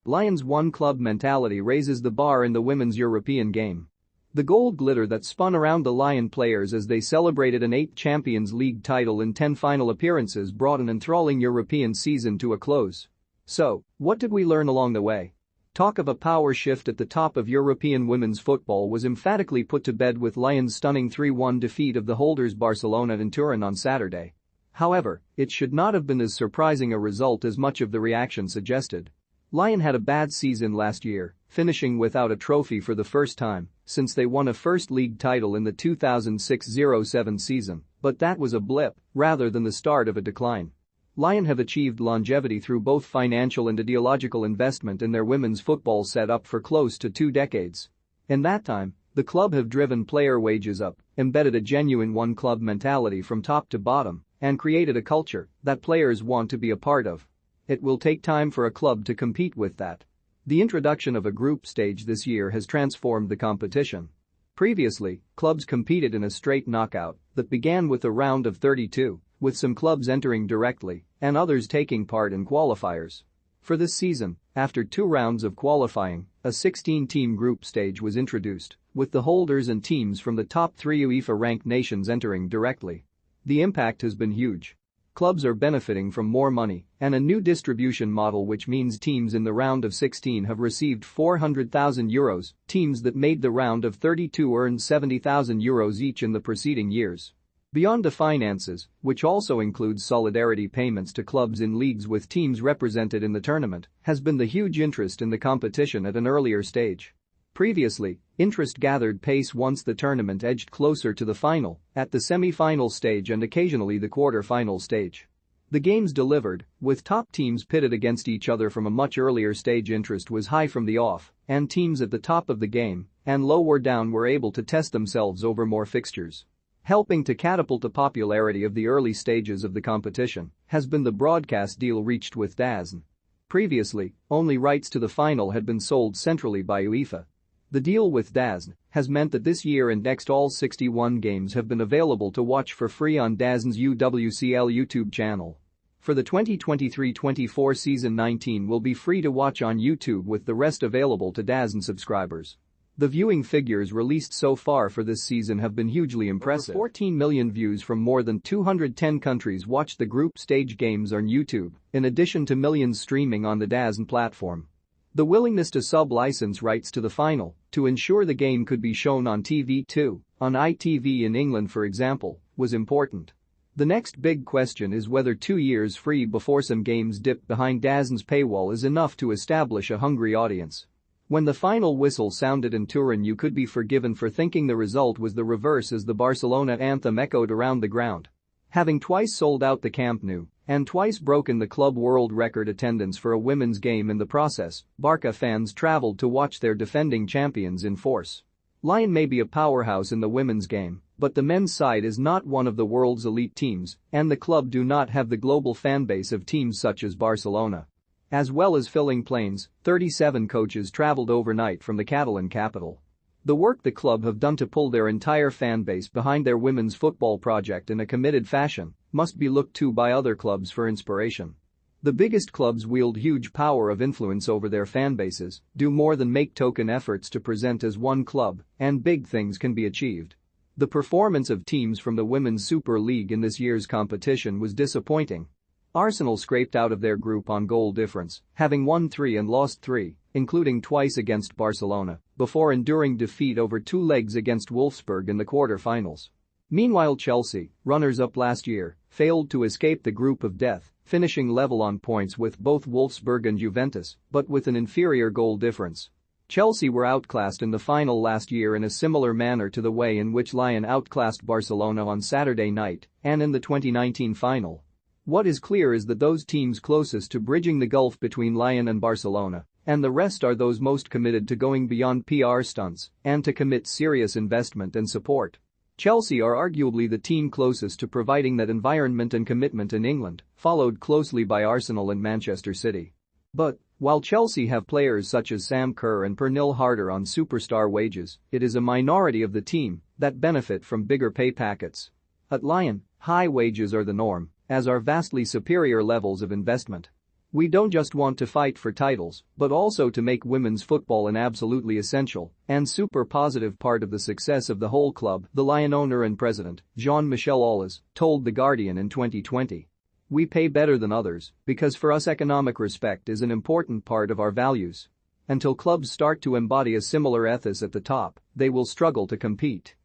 Lyons' one-club mentality raises the bar in the women's European game. The gold glitter that spun around the Lyon players as they celebrated an 8th Champions League title in 10 final appearances brought an enthralling European season to a close. So, what did we learn along the way? Talk of a power shift at the top of European women's football was emphatically put to bed with Lyons' stunning 3-1 defeat of the holders Barcelona in Turin on Saturday. However, it should not have been as surprising a result as much of the reaction suggested. Lyon had a bad season last year, finishing without a trophy for the first time since they won a first league title in the 2006-07 season, but that was a blip rather than the start of a decline. Lyon have achieved longevity through both financial and ideological investment in their women's football setup for close to 2 decades. In that time, the club have driven player wages up, embedded a genuine one-club mentality from top to bottom, and created a culture that players want to be a part of. It will take time for a club to compete with that. The introduction of a group stage this year has transformed the competition. Previously, clubs competed in a straight knockout that began with a round of 32, with some clubs entering directly and others taking part in qualifiers. For this season, after 2 rounds of qualifying, a 16-team group stage was introduced, with the holders and teams from the top 3 UEFA-ranked nations entering directly. The impact has been huge. Clubs are benefiting from more money and a new distribution model, which means teams in the round of 16 have received €400,000, teams that made the round of 32 earned €70,000 each in the preceding years. Beyond the finances, which also includes solidarity payments to clubs in leagues with teams represented in the tournament, has been the huge interest in the competition at an earlier stage. Previously, interest gathered pace once the tournament edged closer to the final, at the semi-final stage and occasionally the quarter-final stage. The games delivered, with top teams pitted against each other from a much earlier stage. Interest was high from the off, and teams at the top of the game and lower down were able to test themselves over more fixtures. Helping to catapult the popularity of the early stages of the competition has been the broadcast deal reached with DAZN. Previously, only rights to the final had been sold centrally by UEFA. The deal with DAZN has meant that this year and next all 61 games have been available to watch for free on DAZN's UWCL YouTube channel. For the 2023-24 season, 19 will be free to watch on YouTube, with the rest available to DAZN subscribers. The viewing figures released so far for this season have been hugely impressive. Over 14 million views from more than 210 countries watched the group stage games on YouTube, in addition to millions streaming on the DAZN platform. The willingness to sub-license rights to the final to ensure the game could be shown on TV2, on ITV in England for example, was important. The next big question is whether 2 years free before some games dip behind DAZN's paywall is enough to establish a hungry audience. When the final whistle sounded in Turin, you could be forgiven for thinking the result was the reverse, as the Barcelona anthem echoed around the ground. Having twice sold out the Camp Nou and twice broken the club world record attendance for a women's game in the process, Barca fans traveled to watch their defending champions in force. Lyon may be a powerhouse in the women's game, but the men's side is not one of the world's elite teams, and the club do not have the global fanbase of teams such as Barcelona. As well as filling planes, 37 coaches traveled overnight from the Catalan capital. The work the club have done to pull their entire fan base behind their women's football project in a committed fashion must be looked to by other clubs for inspiration. The biggest clubs wield huge power of influence over their fan bases, do more than make token efforts to present as one club, and big things can be achieved. The performance of teams from the Women's Super League in this year's competition was disappointing. Arsenal scraped out of their group on goal difference, having won 3 and lost 3, including twice against Barcelona, before enduring defeat over 2 legs against Wolfsburg in the quarter-finals. Meanwhile, Chelsea, runners-up last year, failed to escape the group of death, finishing level on points with both Wolfsburg and Juventus, but with an inferior goal difference. Chelsea were outclassed in the final last year in a similar manner to the way in which Lyon outclassed Barcelona on Saturday night and in the 2019 final. What is clear is that those teams closest to bridging the gulf between Lyon and Barcelona and the rest are those most committed to going beyond PR stunts and to commit serious investment and support. Chelsea are arguably the team closest to providing that environment and commitment in England, followed closely by Arsenal and Manchester City. But, while Chelsea have players such as Sam Kerr and Pernille Harder on superstar wages, it is a minority of the team that benefit from bigger pay packets. At Lyon, high wages are the norm, as are vastly superior levels of investment. We don't just want to fight for titles, but also to make women's football an absolutely essential and super positive part of the success of the whole club, the Lyon owner and president, Jean-Michel Aulas, told The Guardian in 2020. We pay better than others because for us economic respect is an important part of our values. Until clubs start to embody a similar ethos at the top, they will struggle to compete.